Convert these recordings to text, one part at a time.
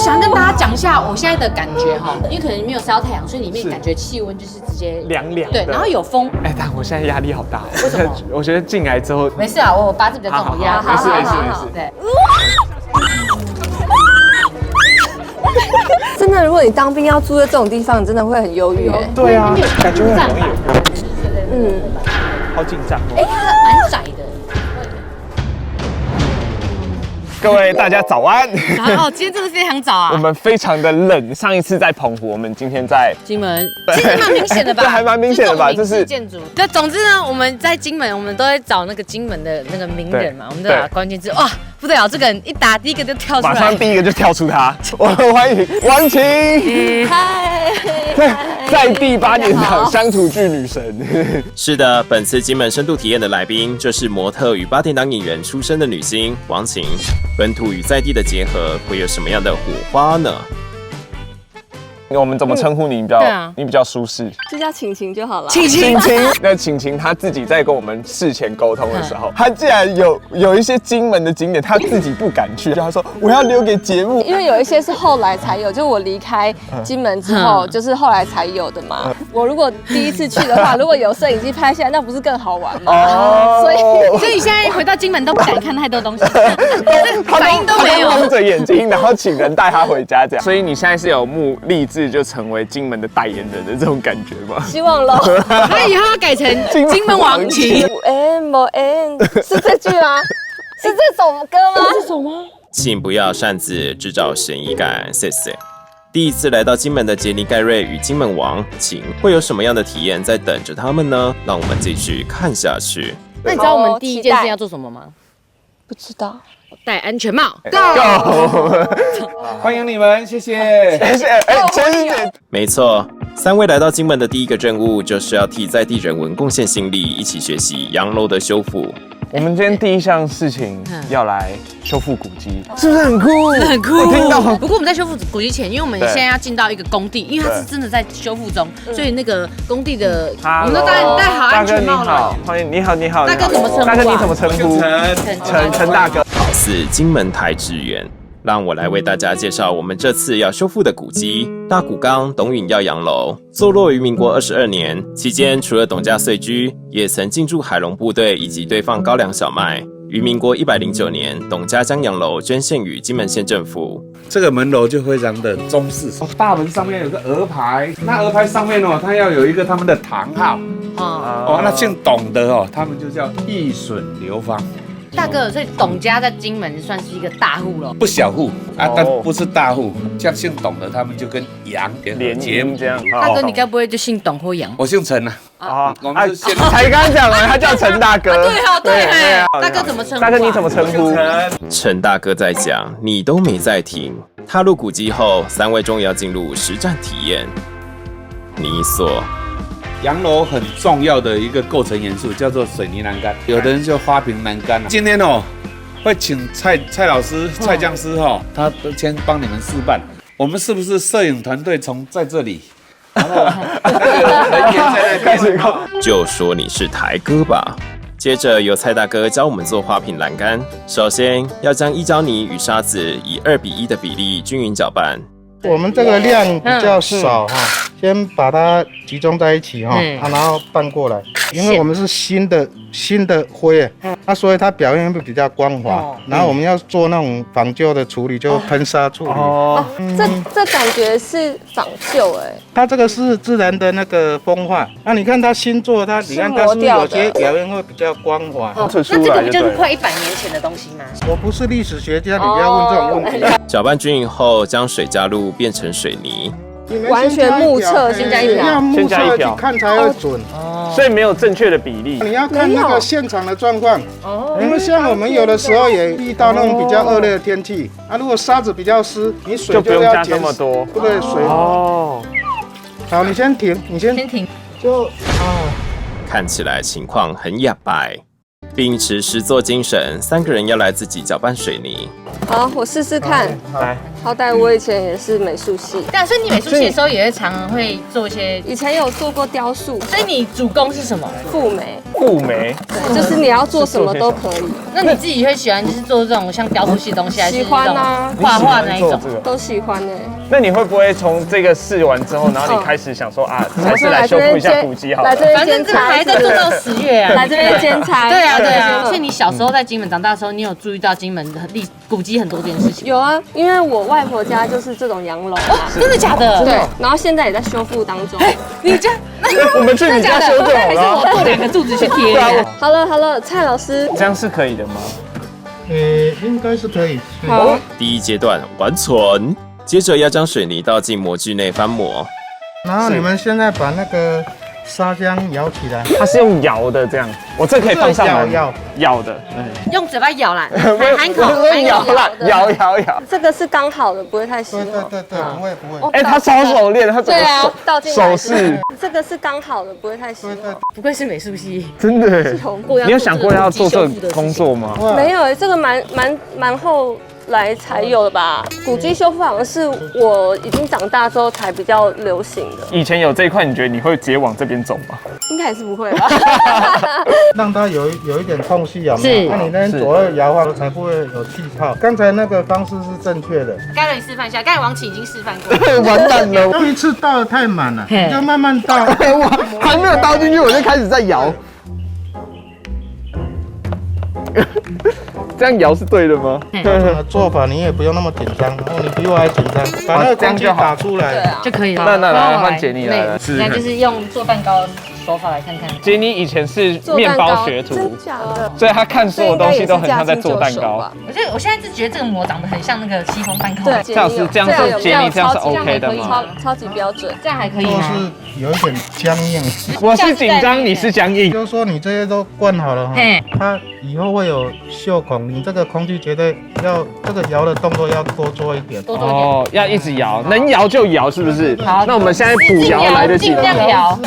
想跟大家讲一下我现在的感觉哈，因为可能没有晒到太阳，所以里面感觉气温就是直接凉凉。对，然后有风。哎，但我现在压力好大。为什么？我觉得进来之后，没事啊，我八字比较重，我压没事。对。真的，如果你当兵要住在这种地方，你真的会很忧郁哎。对啊，感觉会很容易有过。嗯，好紧张哦。哎，它蛮窄的。各位大家早安。哦，今天真的非常早啊。我们非常的冷，上一次在澎湖，我们今天在金门，其实蛮明显的吧？这还蛮明显的吧？就是建筑。对，总之呢，我们在金门，我们都会找那个金门的那个名人嘛，我们都打关键字，哇，不得了，这个人一打第一个就跳出来，马上第一个就跳出他。我们欢迎王晴，嗨，在第8年场乡土剧女神。是的，本次金门深度体验的来宾就是模特与8点档演员出身的女星王晴。本土与在地的结合会有什么样的火花呢？我们怎么称呼你？你比较舒适，就叫晴晴就好了。晴晴，那晴晴她自己在跟我们事前沟通的时候，她竟然有一些金门的景点，她自己不敢去，她说我要留给节目，因为有一些是后来才有，就我离开金门之后，就是后来才有的嘛。我如果第一次去的话，如果有摄影机拍下来，那不是更好玩吗？所以现在回到金门都不敢看太多东西，反应都没有，她蒙着眼睛，然后请人带她回家这样。所以你现在是有立志就成为金门的代言人的这种感觉吗？希望喽。他以后要改成金门王旗。是这句吗？是这首歌吗？这首吗？请不要擅自制造嫌疑感，谢谢。第一次来到金门的杰尼盖瑞与金门王晴会有什么样的体验在等着他们呢？让我们继续看下去。那你知道我们第一件事要做什么吗？不知道。戴安全帽 ，Go！ 欢迎你们，谢谢，谢谢。哎，陈姐，没错，3位来到金门的第一个任务就是要替在地人文贡献心力，一起学习洋楼的修复。我们今天第一项事情要来修复古迹，是不是很酷？很酷。我听到。不过我们在修复古迹前，因为我们现在要进到一个工地，因为它是真的在修复中，所以那个工地的我们都戴好安全帽了。欢迎，你好。大哥怎么称呼？大哥你怎么称呼？陈大哥。好似金门台支援，让我来为大家介绍我们这次要修复的古迹——大古冈董允耀洋楼。坐落于民国22年，期间除了董家岁居，也曾进驻海龙部队以及堆放高粱小麦。于民国109年，董家将洋楼捐献予金门县政府。这个门楼就非常的中式，大门上面有个额牌，那额牌上面哦，它要有一个他们的堂号。那姓董的哦，他们就叫义损流芳。大哥，所以董家在金门算是一个大户了，不小户啊，但不是大户。像姓董的，他们就跟杨连结这样。大哥，你该不会就姓董或杨？我姓陈啊。我们是县才刚讲完，他叫陈大哥。对。大哥怎么称呼？大哥你怎么称呼？陈大哥在讲，你都没在听。踏入古迹后，3位终于要进入实战体验。泥塑。洋楼很重要的一个构成元素叫做水泥栏杆，有的人叫花瓶栏杆。今天哦，会请蔡老师、蔡匠师他先帮你们示范。我们是不是摄影团队从在这里，然后人员在那开始就说你是台哥吧。接着由蔡大哥教我们做花瓶栏杆。首先要将依胶泥与沙子以2:1的比例均匀搅拌。我们这个量比较少先把它集中在一起然后拌过来，因为我们是新的灰，所以它表面会比较光滑。然后我们要做那种仿旧的处理，就喷砂处理。这感觉是仿旧哎。它这个是自然的那个风化。你看它新做，你看它是不是有些表面会比较光滑？那这个不就是快100年前的东西吗？我不是历史学家，你不要问这种问题。搅拌均匀后，将水加入，变成水泥。完全目测，先加一瓢，要目测去看才会准。所以没有正确的比例。你要看那个现场的状况。因为像我们有的时候也遇到那种比较恶劣的天气如果沙子比较湿，你水就不用加这么多，对水。好，你先停，先停。看起来情况很哑巴。秉持实作精神，3个人要来自己搅拌水泥。好，我试试看。好歹我以前也是美术系。对啊，所以你美术系的时候也会常常会做一些。以前有做过雕塑。所以你主攻是什么？富美。富美，就是你要做什么都可以，那你自己会喜欢就是做这种像雕塑系的东西，还是喜欢啊，画画那一种？都喜欢呢。那你会不会从这个试完之后，然后你开始想说啊，还是来修复一下古迹好了？来这边反正这个还在做到10月啊。来这边兼差。对啊对啊。所以你小时候在金门长大的时候，你有注意到金门的古迹很多件事情？有啊，因为我外婆家就是这种洋楼啊。真的假的？对，然后现在也在修复当中。你家？我们去你家修就好了。我做2个柱子去贴。好了，蔡老师，这样是可以的吗？应该是可以。好。第一阶段完成，接着要将水泥倒进模具内翻模。然后你们现在把那个砂浆舀起来，它是用摇的这样，我这可以放上来。摇的，用嘴巴咬啦，含口，摇啦，摇。这个是刚好的，不会太稀。对，不会。哎，他超熟练，他对啊，倒进来手势。这个是刚好的，不会太稀。不愧是美术系，真的。你有想过要做这个工作吗？没有，这个蛮后来才有的吧？古迹修复好像是我已经长大之后才比较流行的。以前有这一块，你觉得你会直接往这边走吗？应该还是不会吧。让它有一点空隙啊，是。那你那边左右摇晃才不会有气泡。刚才那个方式是正确的。该让你示范一下，刚才王启已经示范过。完蛋了，第一次倒的太满了，你就慢慢倒。我还没有倒进去，我就开始在摇。这样摇是对的吗？做法你也不用那么紧张，然后你比我还紧张，把那个空气打出来就可以了。那来换杰尼来了，那就是用做蛋糕的手法来看看。杰尼以前是面包学徒，真假的？所以他看所有东西都很像在做蛋糕。我现在是觉得这个模长得很像那个戚风蛋糕。对，蔡老师这样做杰尼这样是 OK 的吗？超级标准，这样还可以吗？就是有一点僵硬。我是紧张，你是僵硬。就是说你这些都灌好了哈，它以后会有袖孔，你这个空气绝对要这个摇的动作要多做一点。哦，要一直摇，能摇就摇，是不是？好，那我们现在补摇来得及吗？尽量摇。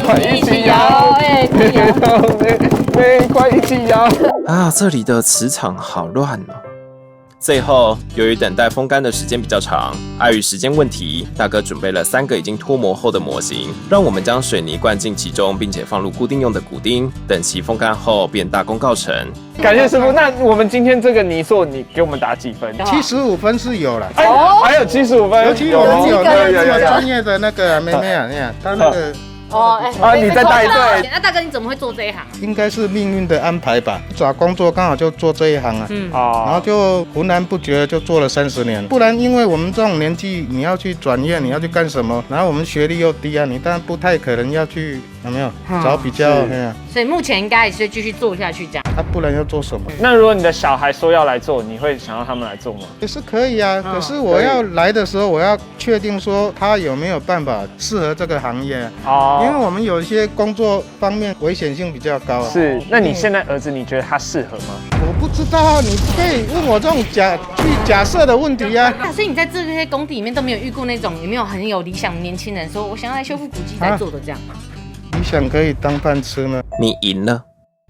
快一起摇，快一起摇。啊，这里的磁场好乱哦。最后，由于等待风干的时间比较长，碍于时间问题，大哥准备了3个已经脱模后的模型，让我们将水泥灌进其中，并且放入固定用的骨钉，等其风干后便大功告成。感谢师傅。那我们今天这个泥塑，你给我们打几分？75分是有了。哎，还有75分，尤其我们有那个专业的那个妹妹啊，你看她那个。你在带队。那大哥你怎么会做这一行？应该是命运的安排吧。找工作刚好就做这一行啊，然后就浑然不觉就做了30年。不然因为我们这种年纪，你要去转业，你要去干什么？然后我们学历又低啊，你当然不太可能要去，有没有找比较？所以目前应该也是继续做下去这样。不然要做什么？那如果你的小孩说要来做，你会想要他们来做吗？也是可以啊，可是我要来的时候，我要确定说他有没有办法适合这个行业。因为我们有一些工作方面危险性比较高啊。是，那你现在儿子你觉得他适合吗？我不知道啊，你可以问我这种假设的问题啊。所以你在这些工地里面都没有遇过那种有没有很有理想的年轻人说我想要来修复古迹在做的这样吗？理想可以当饭吃吗？你赢了。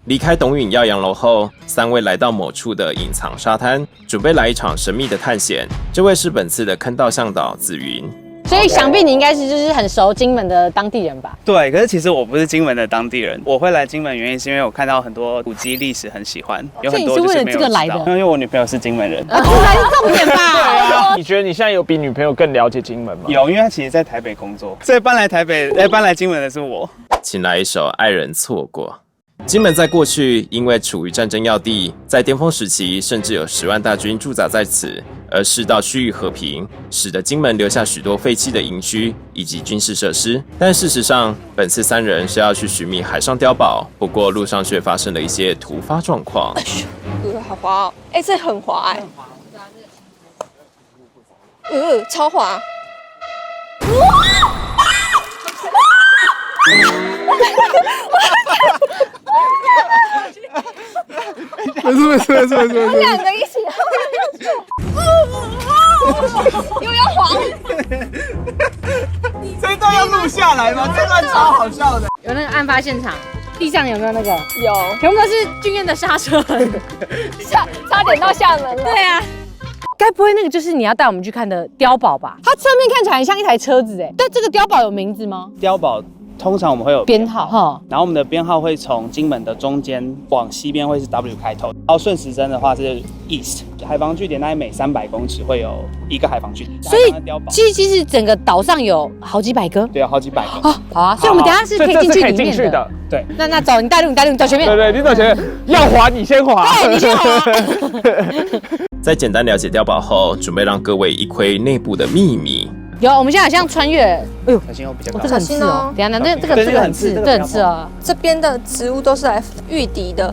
离开董允耀洋楼后，3位来到某处的隐藏沙滩，准备来一场神秘的探险。这位是本次的坑道向导子云。所以想必你应该是就是很熟金门的当地人吧？对，可是其实我不是金门的当地人，我会来金门原因是因为我看到很多古迹历史很喜欢，有很多就是没有知道。因为我女朋友是金门人，这才是重点吧？你觉得你现在有比女朋友更了解金门吗？有，因为她其实在台北工作，所以搬来金门的是我。请来一首《爱人错过》。金门在过去因为处于战争要地，在巅峰时期甚至有10万大军驻扎在此，而世道趋于和平，使得金门留下许多废弃的营区以及军事设施。但事实上，本次3人是要去寻觅海上碉堡，不过路上却发生了一些突发状况。好滑哦！这很滑超滑。没事。我们2个一起，又要滑。这一段要录下来吗？这段超好笑的。有那个案发现场，地上有没有那个？有，全部都是俊彦的刹车痕，差点到厦门了。对啊。该不会那个就是你要带我们去看的碉堡吧？它侧面看起来很像一台车子哎，但这个碉堡有名字吗？碉堡通常我们会有编号哈，然后我们的编号会从金门的中间往西边会是 W 开头，然后顺时针的话是 East。海防据点大概每300公尺会有一个海防据点，所以其实整个岛上有好几百个，对，有好几百个。哦，好啊，所以我们等一下是可以进去里面的。对，那走，你带路，你走前面。对，你走前面，要滑你先滑。对，你先滑。在简单了解碉堡后，准备让各位一窥内部的秘密。有，我们现在好像穿越，哎呦，小心哦，比较高。这个很刺哦。等一下，那这个很刺，这很刺哦。这边的植物都是来御敌的，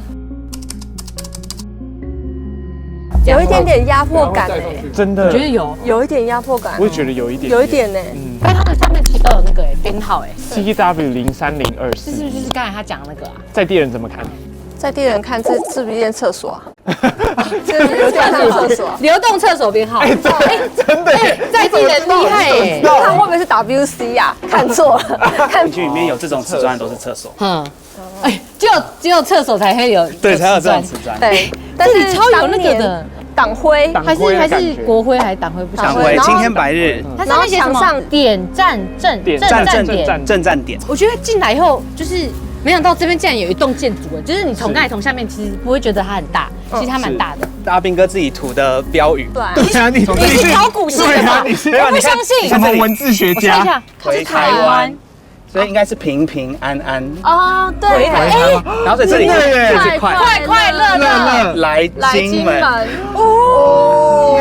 有一点点压迫感哎，真的，我觉得有一点压迫感，我也觉得有一点，有一点呢。但它的上面其实都有那个编号哎 CW03024，这是不是就是刚才他讲的那个啊？在地人怎么看？在地人看，这是不是一间厕所啊？这是流动厕所，流动厕所编号。真的耶，在地人厉害耶！看会不会是 WC 呀？看错了，看区里面有这种瓷砖都是厕所。哎，只有厕所才会有，对，才有这种瓷砖。对，但是超有那个的党徽，还是国徽还是党徽？不党徽，青天白日。它上面写什么？点站正站点。我觉得进来以后就是。没想到这边竟然有一栋建筑哎，就是你从刚才从下面其实不会觉得它很大，其实它蛮大的。阿兵哥自己涂的标语，对啊，你是考古系的吗？我不相信，什么文字学家？回台湾，所以应该是平平安安啊，对，然后在这里就是快乐来金门哦。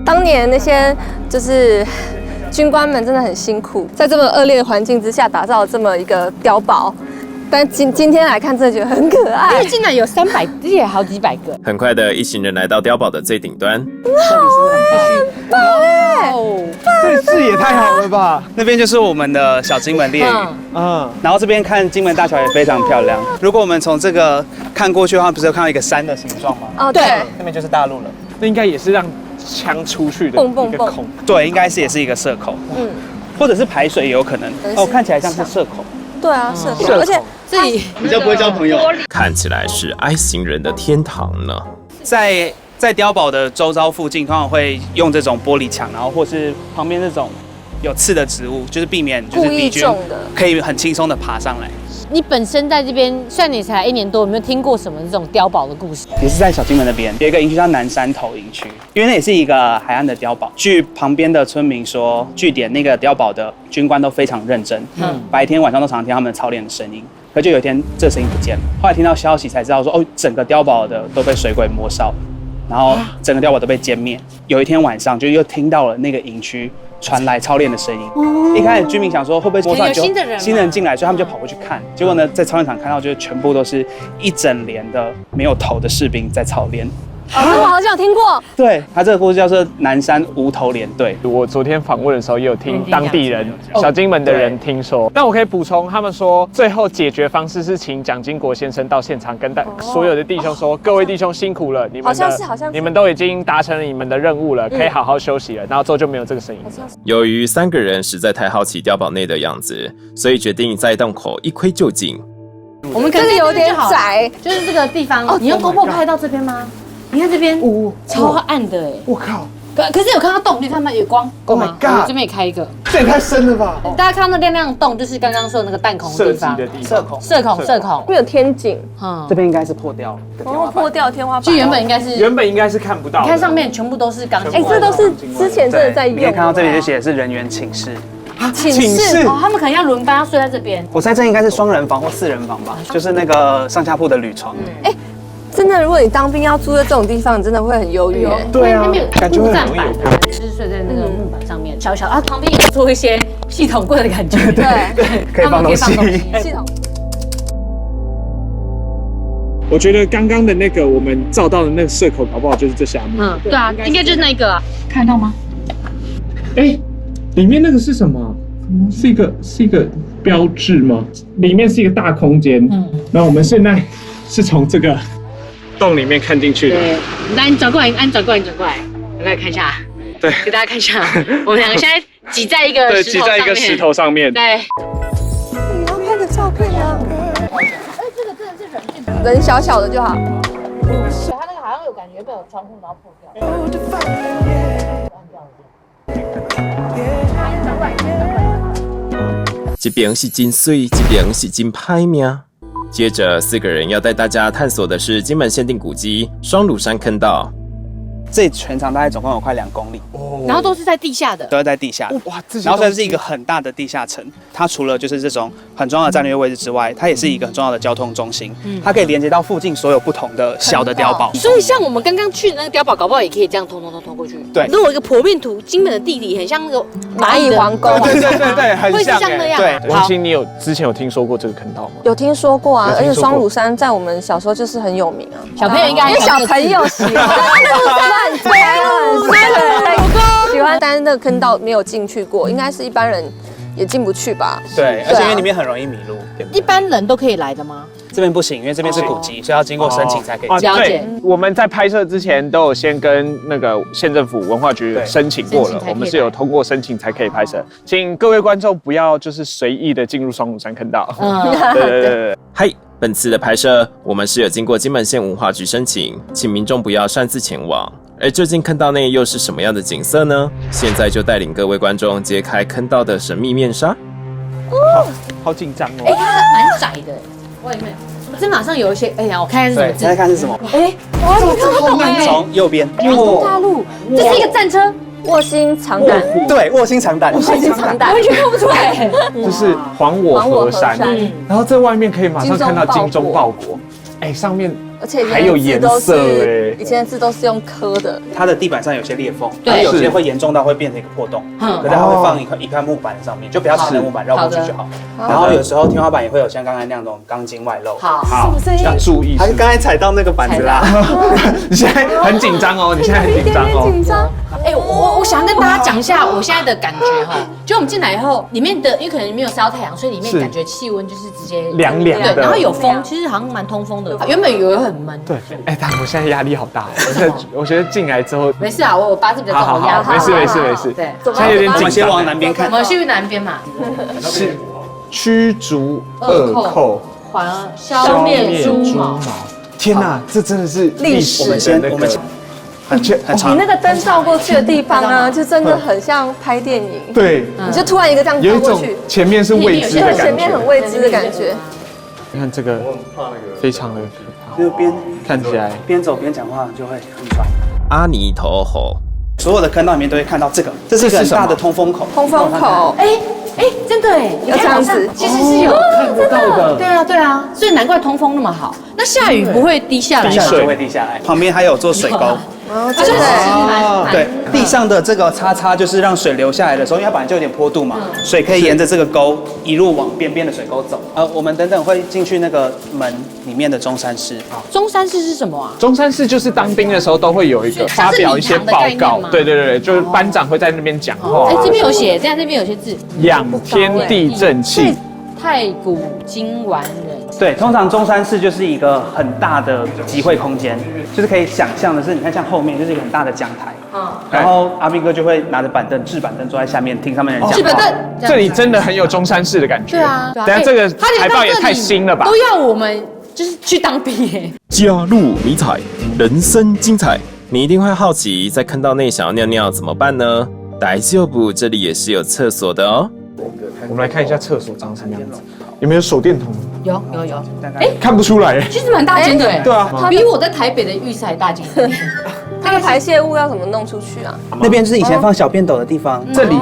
当年那些就是军官们真的很辛苦，在这么恶劣的环境之下打造这么一个碉堡，但今天来看，真的觉得很可爱。因为竟然有300，也好几百个。很快的，一行人来到碉堡的最顶端。这视野太好了吧！那边就是我们的小金门烈屿，然后这边看金门大桥也非常漂亮。如果我们从这个看过去的话，不是有看到一个山的形状吗？哦，对，那边就是大陆了。那应该也是让枪出去的一个孔，对，应该是也是一个射口，或者是排水也有可能。哦，看起来像是射口。对啊，射口，而且这里比较不会交朋友。看起来是 I 型人的天堂呢。在碉堡的周遭附近，通常会用这种玻璃墙，然后或是旁边这种有刺的植物，就是避免就是敌军可以很轻松的爬上来。你本身在这边，虽然你才1年多，有没有听过什么这种碉堡的故事？也是在小金门那边有一个营区叫南山头营区，因为那也是一个海岸的碉堡。据旁边的村民说，据点那个碉堡的军官都非常认真，白天晚上都常听他们操练的声音。可就有一天，这声音不见了，后来听到消息才知道说，哦，整个碉堡的都被水鬼抹烧，然后整个碉堡都被歼灭。有一天晚上，就又听到了那个营区传来操练的声音。一开始居民想说会不会有新人进来，所以他们就跑过去看。结果呢，在操练场看到，就是全部都是一整连的没有头的士兵在操练。我好像有听过。对，他这个故事叫做南山无头连队。我昨天访问的时候也有听当地人、小金门的人听说，但我可以补充，他们说最后解决方式是请蒋经国先生到现场跟所有的弟兄说，各位弟兄辛苦了，你们都已经达成了你们的任务了，可以好好休息了。然后之后就没有这个声音。由于3个人实在太好奇碉堡内的样子，所以决定在洞口一窥究竟。我们可是有点窄，就是这个地方。你用 GoPro 拍到这边吗？你看这边，超暗的哎！我靠！可是有看到洞，你看到有光。Oh my god！ 我这边也开一个，这也太深了吧！大家看到那亮亮的洞，就是刚刚说的那个弹孔的地方。射孔。会有天井，这边应该是破掉了。破掉天花板。就原本应该是看不到。你看上面全部都是钢筋。这都是之前真的在用。你可以看到这里就写的是人员寝室。寝室哦，他们可能要轮班，要睡在这边。我猜这应该是2人房或4人房吧，就是那个上下铺的铝床。真的，如果你当兵要住在这种地方，你真的会很忧郁。对啊，感觉会很容易就是睡在那个木板上面，小啊，旁边有做一些系统柜的感觉。对，可以放东西。系统。我觉得刚刚的那个我们照到的那个射口，搞不好就是这下面。对啊，应该就是那个，看到吗？里面那个是什么？是一个标志吗？里面是一个大空间。然后我们现在是从这个洞里面看进去的。对，来，你转过来，转过来，来看一下。对，给大家看一下，我们2个现在挤在一个石头上面。对。你要拍个照片啊！这个真的是人小小的就好。它那个好像有感觉被我窗户然后破掉。这边是真水，这边是真歹命。接着4个人要带大家探索的是金门限定古迹双鲁山坑道。这全长大概总共有快2公里，然后都是在地下的，都是在地下的。哇，然后它是一个很大的地下城，它除了就是这种很重要的战略位置之外，它也是一个很重要的交通中心，它可以连接到附近所有不同的小的碉堡。所以像我们刚刚去的那个碉堡，搞不好也可以这样通过去。对，如果有一个剖面图，金门的地理很像那个蚂蚁皇宫，对，很会是像像那样。对，王青，你之前有听说过这个坑道吗？有听说过啊，而且有听说过双鲁山在我们小时候就是很有名啊，小朋友应该因为小朋友喜欢乱飞喜欢，但是那个坑道没有进去过，应该是一般人也进不去吧？对，而且因为里面很容易迷路。一般人都可以来的吗？这边不行，因为这边是古迹，所以要经过申请才可以进。了解对，我们在拍摄之前都有先跟那个县政府文化局申请过了，我们是有通过申请才可以拍摄。请各位观众不要就是随意的进入双鲁山坑道。对。嗨，本次的拍摄我们是有经过金门县文化局申请，请民众不要擅自前往。而究竟坑道内又是什么样的景色呢？现在就带领各位观众揭开坑道的神秘面纱。好紧张哦。它蛮窄的，外面。这马上有一些，哎呀，我看看是什么字。猜看是什么？哇，你看不懂哎。从右边。大陆，这是一个战车。卧薪尝胆，对，卧薪尝胆，卧薪尝胆，完全看不出来。就是还我河山，然后在外面可以马上看到精忠报国，哎，上面而且还有颜色哎，以前的字都是用刻的，它的地板上有些裂缝，对，有些会严重到会变成一个破洞，可是它会放一块木板上面，就不要缠着木板绕过去就好。然后有时候天花板也会有像刚才那样那种钢筋外露，好，要注意。他刚才踩到那个板子啦，你现在很紧张哦，你现在很紧张哦。紧张。哎，我想跟大家讲一下我现在的感觉哈，就我们进来以后，里面的因为可能没有晒到太阳，所以里面感觉气温就是直接凉凉的，对，然后有风，其实好像蛮通风的。原本以为很闷，对，哎，但我现在压力好大，我觉得进来之后，没事啊，我八字比较重，压没事，对，现在有点紧张。我们先往南边看，我们去南边嘛，是驱逐恶寇，消灭猪毛。天哪，这真的是历史的那个。你那个灯照过去的地方啊，就真的很像拍电影。对，你就突然一个这样照过去，前面是未知的感觉，前面很未知的感觉。你看这个，非常的可怕。就边看起来边走边讲话就会很喘。阿弥陀佛，所有的坑道里面都会看到这个，这是一个很大的通风口。通风口，真的哎，要这样子，其实是有看得到的。对啊，所以难怪通风那么好。那下雨不会滴下来，滴水会滴下来。旁边还有做水沟。真的，对，地上的这个叉叉就是让水流下来的时候，因为它本来就有点坡度嘛，水可以沿着这个沟一路往边边的水沟走。我们等等会进去那个门里面的中山室。中山室是什么啊？中山室就是当兵的时候都会有一个发表一些报告，对，就是班长会在那边讲话。哎，这边有写，这边有些字，养天地正气，太古今完人。对，通常中山室就是一个很大的集会空间，就是可以想象的是，你看像后面就是一个很大的讲台，然后阿斌哥就会拿着板凳、制板凳坐在下面听他们人讲。制板凳，这里真的很有中山室的感觉。对啊，等下这个海报也太新了吧？都要我们就是去当兵耶。加入迷彩，人生精彩。你一定会好奇，在坑道内想要尿尿怎么办呢？大丈夫，这里也是有厕所的哦。我们来看一下厕所长什么样子，有没有手电筒？有，哎，看不出来，其实蛮大间的，对啊，比我在台北的浴室还大间。那个排泄物要怎么弄出去啊？那边是以前放小便斗的地方，这里，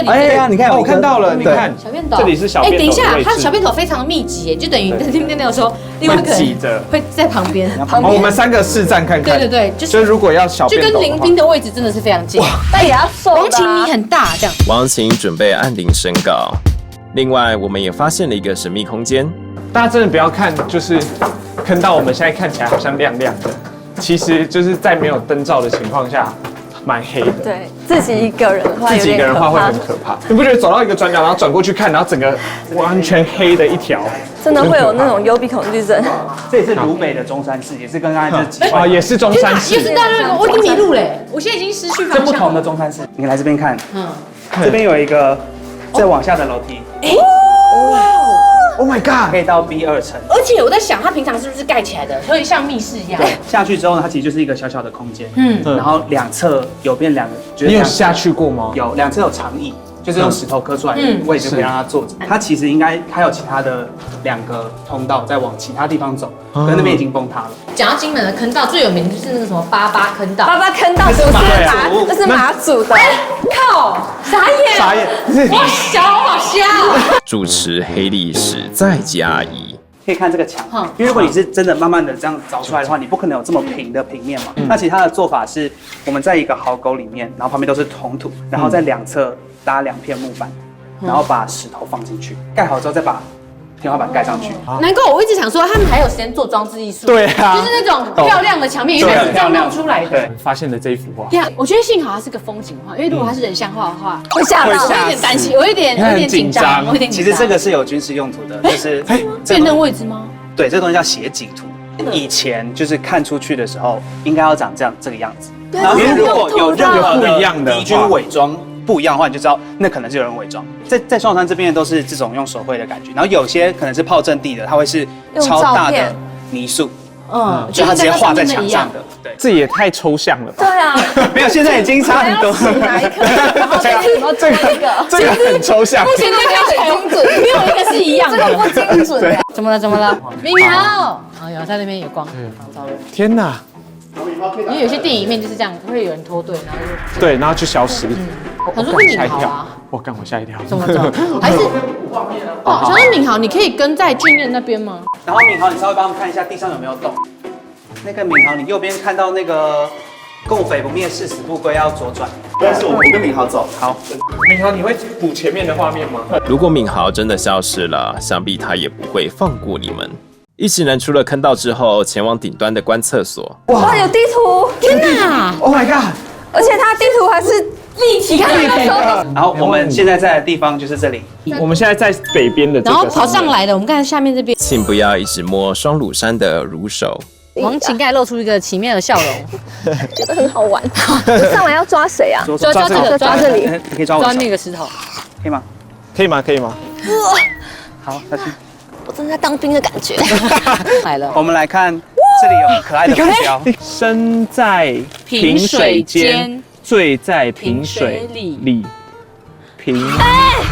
哎呀，你看，我看到了，你看小便斗，这里是小便斗。哎，等一下，它小便斗非常密集，就等于在尿尿的时候，另外一个人会在旁边。我们3个试站看看。对，就是如果要小便斗，就跟林斌的位置真的是非常近。但也要瘦。王晴你很大，这样。王晴准备按铃申告。另外，我们也发现了一个神秘空间。大家真的不要看，就是坑道我们现在看起来好像亮亮的，其实就是在没有灯照的情况下，蛮黑的。对，自己一个人的话，自己一个人的话会很可怕。你不觉得走到一个转角，然后转过去看，然后整个完全黑的一条，真的会有那种幽闭恐惧症。这也是鲁北的中山室，也是跟刚才这也是中山室。又是大陆，我已经迷路嘞，我现在已经失去方向。这不同的中山室，你来这边看，这边有一个再往下的楼梯。，Oh my god，可以到 B2层。而且我在想，它平常是不是盖起来的，所以像密室一样？对，下去之后呢，它其实就是一个小小的空间，然后两侧有变两个，就是你有下去过吗？有，两侧有长椅。就是用石头刻出来的位置，可以让它坐着。它其实应该还有其他的2个通道在往其他地方走，可是那边已经崩塌了。讲到金门的坑道，最有名的就是那个什么88坑道。88坑道是那是马祖的。靠，傻眼！傻眼，哇，小好瞎。主持黑历史再加一。可以看这个墙，因为如果你是真的慢慢的这样凿出来的话，你不可能有这么平的平面嘛。那其他的做法是，我们在一个壕沟里面，然后旁边都是红土，然后在2侧搭2片木板，然后把石头放进去，盖好之后再把天花板盖上去。难怪我一直想说，他们还有时间做装置艺术。对啊，就是那种漂亮的墙面，原来是这样弄出来的。对，发现的这一幅画。对啊，我觉得幸好它是个风景画，因为如果它是人像画的话，会吓到，我有点担心，我有点紧张，我有点紧张。其实这个是有军事用途的，就是辨认位置吗？对，这个东西叫斜景图。以前就是看出去的时候，应该要长这个样子。然后如果有任何不一样的敌军伪装不一样的话，你就知道那可能是有人伪装。在双山这边都是这种用手绘的感觉，然后有些可能是炮阵地的，它会是超大的泥塑，就它直接画在墙上的。对，这也太抽象了吧？对啊，没有，现在已经差很多。哪一颗？然后这个这个很抽象。目前这个很精准，没有一个是一样的。这个不精准。怎么了？怎么了？明豪，哎呦，在那边有光，天哪！因为有些电影里面就是这样，会有人脱队，然后就对，然后就消失。想说是敏豪啊，我干，我吓一跳。怎么？还是哦，想说敏豪，你可以跟在俊彦那边吗？然后敏豪，你稍微帮我们看一下地上有没有洞。那个敏豪，你右边看到那个共匪不灭，誓死不归，要左转。但是我跟敏豪走。好，明豪，你会补前面的画面吗？如果敏豪真的消失了，想必他也不会放过你们。一行人出了坑道之后，前往顶端的观测所。哇，有地图！天哪 ！Oh my god！ 而且它地图还是立体的。然后我们现在在的地方就是这里。我们现在在北边的这个，然后跑上来的，我们看下面这边。请不要一直摸双乳山的乳手。王晴盖露出一个奇妙的笑容，觉得很好玩。上来要抓谁啊？抓这个，抓这里。你可以抓我手。抓那个石头，可以吗？可以吗？可以吗？好，下去。我真的在当兵的感觉。来了。我们来看这里有很可爱的浮标。身在萍水间，醉在萍水里。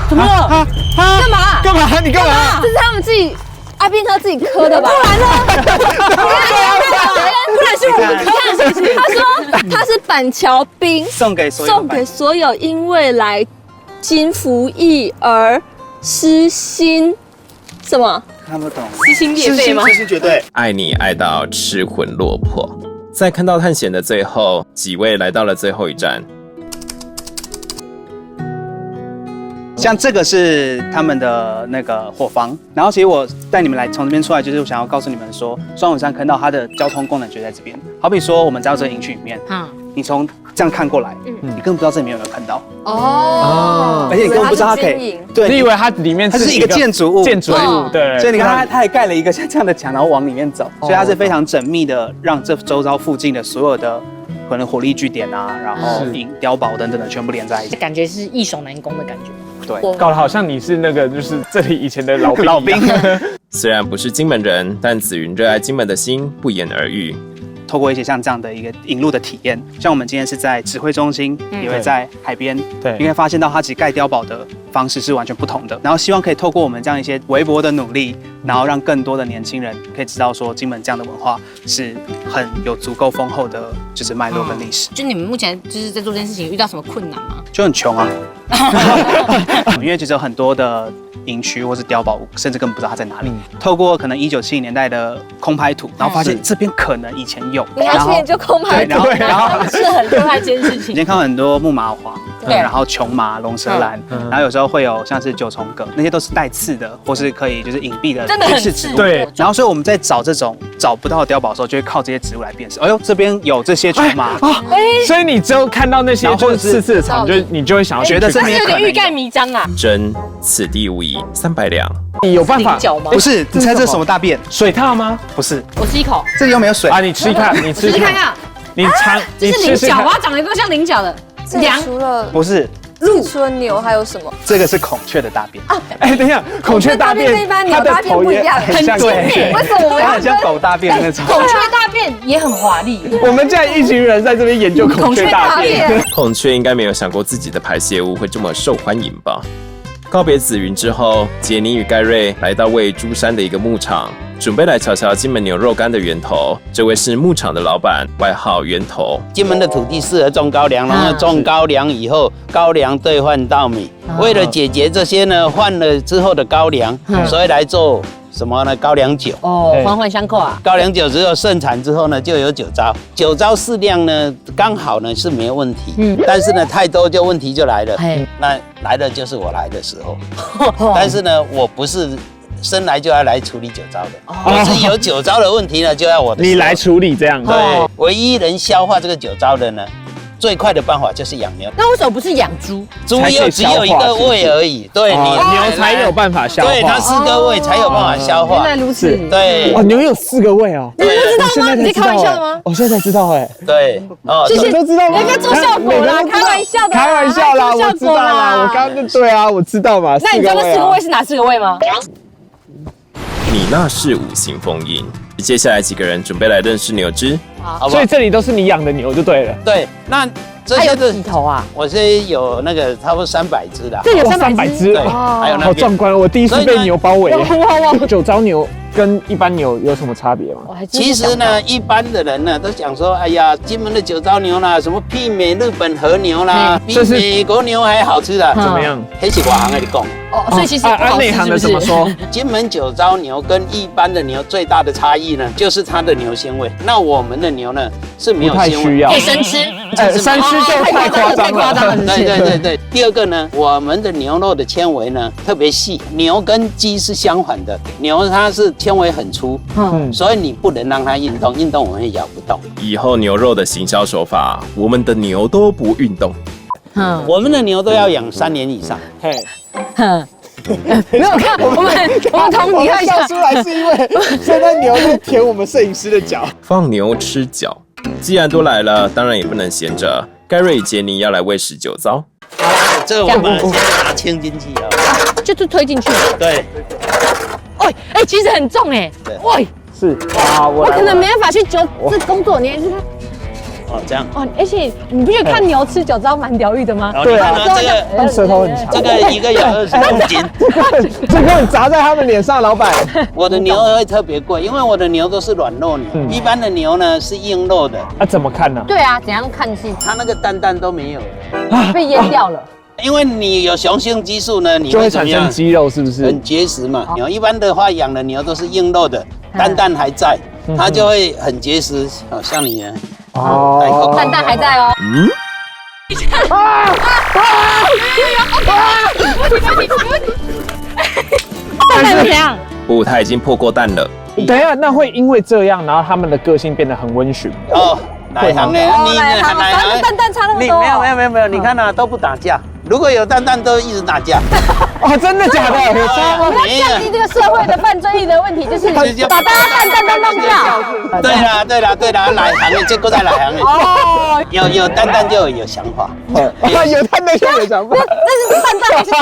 怎么了？干嘛？干嘛？你干嘛？这是他们自己阿兵哥自己刻的吧？不然呢？不然是我们刻的。他说他是板桥兵，送给所有因为来金服役而失心什么？看不懂。撕心裂肺吗？痴心绝对。爱你爱到失魂落魄。在坑道探险的最后，几位来到了最后一站。像这个是他们的那个伙房，然后其实我带你们来从这边出来，就是我想要告诉你们说，双乳山坑道它的交通功能就在这边。好比说我们在这个营区里面，你从这样看过来，你根本不知道这里面有没有坑道哦，而且你根本不知道它可以，对，你以为它里面它是一个建筑物，对，所以你看它还盖了一个像这样的墙，然后往里面走，所以它是非常缜密的，让这周遭附近的所有的可能火力据点啊，然后碉堡等等的全部连在一起，感觉是易守难攻的感觉。对，搞得好像你是那个就是这里以前的老兵。虽然不是金门人，但子云热爱金门的心不言而喻。透过一些像这样的一个引路的体验，像我们今天是在指挥中心，也会在海边，对，你会发现到它其实盖碉堡的方式是完全不同的。然后希望可以透过我们这样一些微薄的努力，然后让更多的年轻人可以知道说金门这样的文化是很有足够丰厚的，就是脉络跟历史。就你们目前就是在做这件事情，遇到什么困难吗？就很穷啊，因为其实有很多的营区或是碉堡，甚至根本不知道它在哪里。透过可能1970年代的空拍图，然后发现这边可能以前有，你要去研究空拍图，然后是很厉害一件事情。以前看到很多木麻黄，然后琼麻、龙舌兰，然后有时候会有像是九重葛，那些都是带刺的，或是可以就是隐蔽的军事植物。对，然后所以我们在找这种找不到的碉堡的时候，就会靠这些植物来辨识。哎呦，这边有这些琼麻，所以你只有看到那些就是刺刺的草，你就会想要觉得这边有点欲盖弥彰啊。真此地无银300两。你有办法？不是，你猜这是什么大便？水獭吗？不是，我吃一口。这里又没有水啊！你吃一看，你吃一看，你尝，这是菱角，它长得都像菱角的。羊除了不是，鹿除了牛还有什么？这个是孔雀的大便。哎，等一下，孔雀大便跟一般牛大便不一样，很像对，为什么我们要它很像狗大便那种。孔雀大便也很华丽。我们竟然一群人在这边研究孔雀大便。孔雀应该没有想过自己的排泄物会这么受欢迎吧？告别紫云之后，杰尼与盖瑞来到位珠山的一个牧场，准备来瞧瞧金门牛肉干的源头。这位是牧场的老板，外号源头。金门的土地适合种高粱，然后种高粱以后，高粱兑换稻米。为了解决这些呢，换了之后的高粱，所以来做什么呢？高粱酒。哦，环环相扣啊。高粱酒只有盛产之后呢，就有酒糟。酒糟适量呢，刚好呢是没有问题。但是呢，太多就问题就来了。那来的就是我来的时候。但是呢，我不是生来就要来处理酒糟的，我是有酒糟的问题呢，就要我的。你来处理这样。对，唯一能消化这个酒糟的呢，最快的办法就是养牛。那为什么不是养猪？猪又只有一个胃而已，对，你牛才有办法消化。对，它4个胃才有办法消化。原来如此。对。哦，牛有4个胃哦。你不知道吗？你在开玩笑的吗？我现在才知道哎。对。哦，谢谢。都知道吗？你在做效果啦，开玩笑的。开玩笑啦，我知道啦，我刚刚就对啊，我知道嘛。那你知道那4个胃是哪4个胃吗？你那是5行封印。接下来几个人准备来认识牛只，所以这里都是你养的牛就对了。对，那这还有些几头啊？我这有那个差不多300只的。这有300只。对，还有那好壮观！我第一次被牛包围。哇！酒糟牛跟一般牛有什么差别吗？其实呢，一般的人呢都讲说，哎呀，金门的酒糟牛啦，什么媲美日本和牛啦，比美国牛还好吃的。怎么样？那是外行的讲。哦，所以其实内行的怎么说？金门酒糟牛跟一般的牛最大的差异呢，就是它的牛纤维。那我们的牛呢是没有纤维，可以生吃。生吃就太夸张了。对。第二个呢，我们的牛肉的纤维呢特别细，牛跟鸡是相反的，牛它是纤维很粗，所以你不能让它运动，运动我们会咬不动。以后牛肉的行销手法，我们的牛都不运动。我们的牛都要养3年以上。没有看我们同你看一下出来是因为现在牛在舔我们摄影师的脚。放牛吃脚，既然都来了，当然也不能闲着。盖瑞与杰尼要来喂食酒糟。这个我们先拿清进去啊，就是推进去。对。喂，其实很重哎。喂，是啊，我可能没办法去这工作，你还是看。哦，这样哦，而且你不觉得看牛吃酒糟蛮疗愈的吗？对啊，这个舌头很长，这个一个有20公斤，这个砸在他们脸上，老板。我的牛会特别贵，因为我的牛都是软肉牛，一般的牛呢是硬肉的。怎么看呢？对啊，怎样看是它那个蛋都没有了，被腌掉了。因为你有雄性激素呢，你就会产生肌肉，是不是？很结实嘛。牛一般的话养的牛都是硬肉的，蛋还在，它就会很结实。好像你呢。哦，蛋还在哦。蛋怎么样？不，它已经破过蛋了。等一下，那会因为这样，然后他们的个性变得很温驯吗？哦，奶行呢？你奶行，蛋差那么多。没有，你看啊，都不打架。如果有蛋都一直打架。哦，真的假的？有差吗？我们要降低这个社会的犯罪率的问题，就是把大家蛋都弄掉。对啦，奶行的，结果在奶行的。哦，有蛋就有想法。有蛋就有想法。那是蛋还是大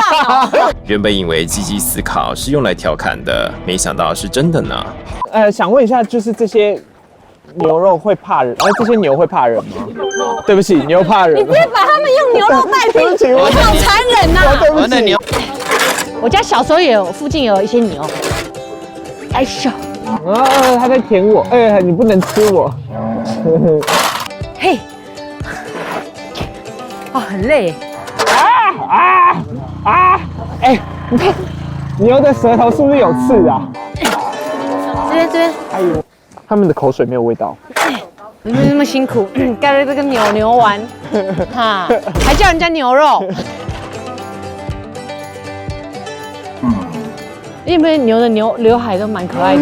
脑？原本以为积极思考是用来调侃的，没想到是真的呢。想问一下，就是这些牛肉会怕人，这些牛会怕人吗？对不起，牛怕人。你直接把他们用牛肉代替，我好残忍呐！我的牛，我家小时候附近有一些牛。哎呦，他在舔我，你不能吃我。嘿，很累。你看牛的舌头是不是有刺啊？这边。哎呦，他们的口水没有味道。你们那么辛苦，盖了这个牛丸，哈，还叫人家牛肉。因为牛的刘海都蛮可爱的。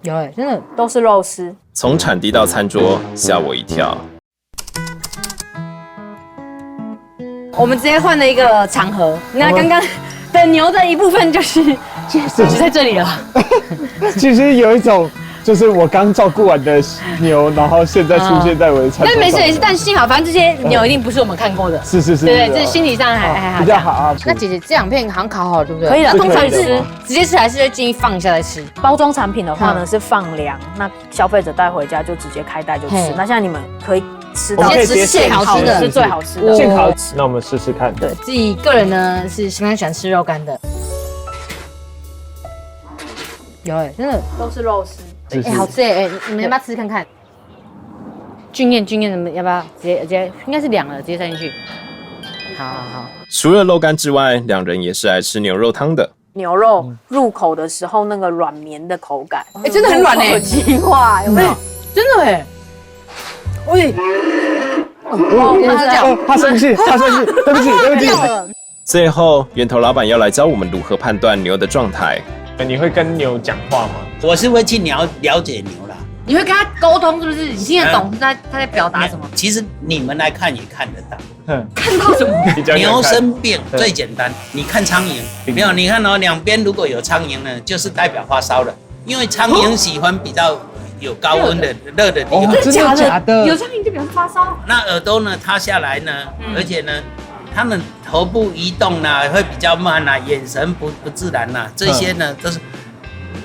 有真的都是肉丝。从产地到餐桌，吓我一跳。我们直接换了一个场合，那刚刚的牛的一部分就是在这里了。其实有一种就是我刚照顾完的牛，然后现在出现在我的餐桌上。但没事没事，但幸好，反正这些牛一定不是我们看过的。是，对，这心理上还比较好啊。那姐姐这2片好像烤好了，对不对？可以了，通常是直接吃还是会建议放一下再吃？包装产品的话呢是放凉，那消费者带回家就直接开袋就吃。那现在你们可以吃到最好吃的，是最好吃的，健康。那我们试试看。对，自己个人呢是非常喜欢吃肉干的。有真的都是肉丝。好吃你们要不要吃看看？俊彦，你们要不要直接应该是凉了，直接塞进去。好。除了肉干之外，两人也是爱吃牛肉汤的。牛肉入口的时候那个软绵的口感，真的很软有机化，有没有？真的喂，他生气，对不起。最后，源头老板要来教我们如何判断牛的状态。你会跟牛讲话吗？我是会去了解牛啦。你会跟他沟通是不是？你听得懂他在表达什么？其实你们来看也看得到。看到什么？牛生病最简单，你看苍蝇没有？你看两边如果有苍蝇呢，就是代表发烧了，因为苍蝇喜欢比较有高温的热的地方。真的假的？有苍蝇就表示发烧。那耳朵呢塌下来呢，而且呢，他们头部移动呢会比较慢啊，眼神不自然啊，这些呢都是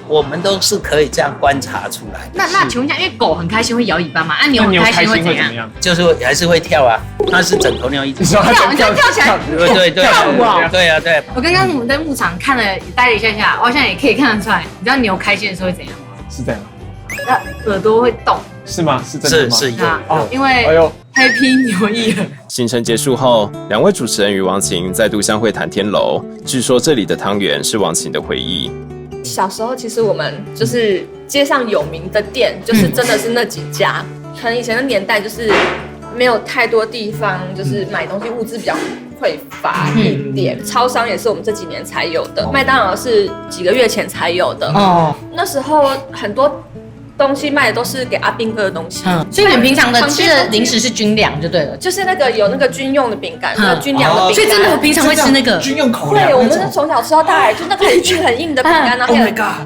我们都是可以这样观察出来的。那请问一下，因为狗很开心会摇尾巴嘛，牛很开心会怎样？就是还是会跳啊，它是枕头鸟一直跳起来，对，跳舞啊，对啊。我刚刚我们在牧场看了待了一下，我好像也可以看得出来，你知道牛开心的时候会怎样吗？是这样。那耳朵会动。是吗？是真的吗？是因为Happy New Year。行程结束后，两位主持人与王琴再度相会谈天楼。据说这里的汤圆是王琴的回忆。小时候其实我们就是街上有名的店，就是真的是那几家。可能以前的年代就是没有太多地方，就是买东西物资比较匮乏一点。超商也是我们这几年才有的，麦当劳是几个月前才有的。那时候很多东西卖的都是给阿兵哥的东西，所以你们平常的吃的零食是军粮就对了，就是那个有那个军用的饼干，那个军粮的饼干，所以真的我平常会吃那个军用口粮。对，我们是从小吃到大，就那个很硬的饼干，然后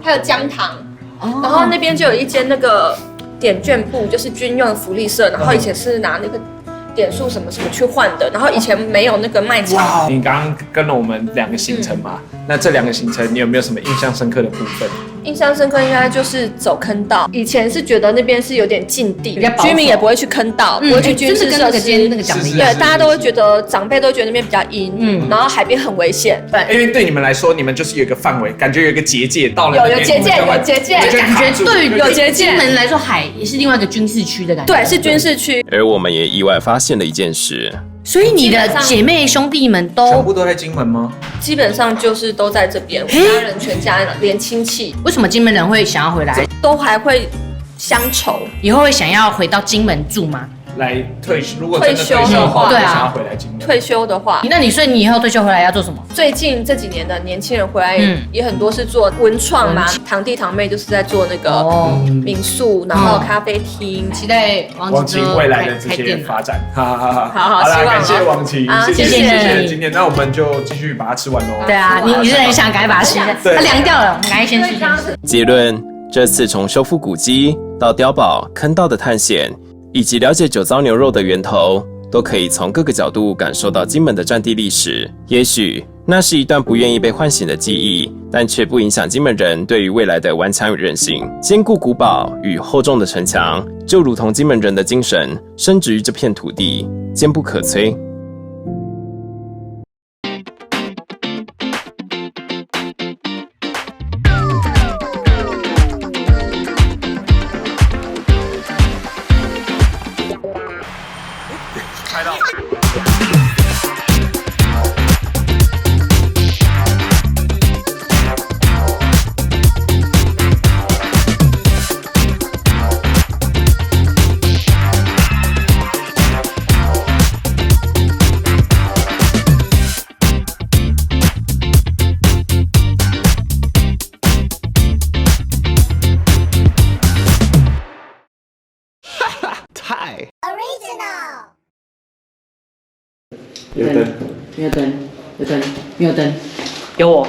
还有姜糖，然后那边就有一间那个点券部，就是军用的福利社，然后以前是拿那个点数什么去换的，然后以前没有那个卖场。你刚刚跟了我们2个行程嘛，那这2个行程你有没有什么印象深刻的部分？印象深刻应该就是走坑道，以前是觉得那边是有点禁地，居民也不会去坑道，不会去军事设施，那个讲的一样。对，大家都会觉得长辈都觉得那边比较阴，然后海边很危险。对，因为对你们来说，你们就是有一个范围，感觉有一个结界，到了有结界，就感觉对于有结界。金门来说，海也是另外一个军事区的感觉。对，是军事区。而我们也意外发现了一件事。所以你的姐妹兄弟们全部都在金门吗？基本上就是都在这边，我家人全家连亲戚。为什么金门人会想要回来？都还会乡愁，以后会想要回到金门住吗？来如果真的退休的话，对啊，想要回来金门。退休的话，所以你以后退休回来要做什么？最近这几年的年轻人回来也很多是做文创嘛，堂弟堂妹就是在做那个民宿，然后咖啡厅。期待王琴未来的这些发展，好啦，感谢王琴，谢谢今天，那我们就继续把它吃完喽。对啊，你是很想赶快把它吃，它凉掉了，我们赶快先吃。结论：这次从修复古迹到碉堡、坑道的探险，以及了解酒糟牛肉的源头，都可以从各个角度感受到金门的战地历史。也许那是一段不愿意被唤醒的记忆，但却不影响金门人对于未来的顽强与韧性。坚固古堡与厚重的城墙，就如同金门人的精神，深植于这片土地，坚不可摧。有灯，没有灯，有灯，没有灯，有我。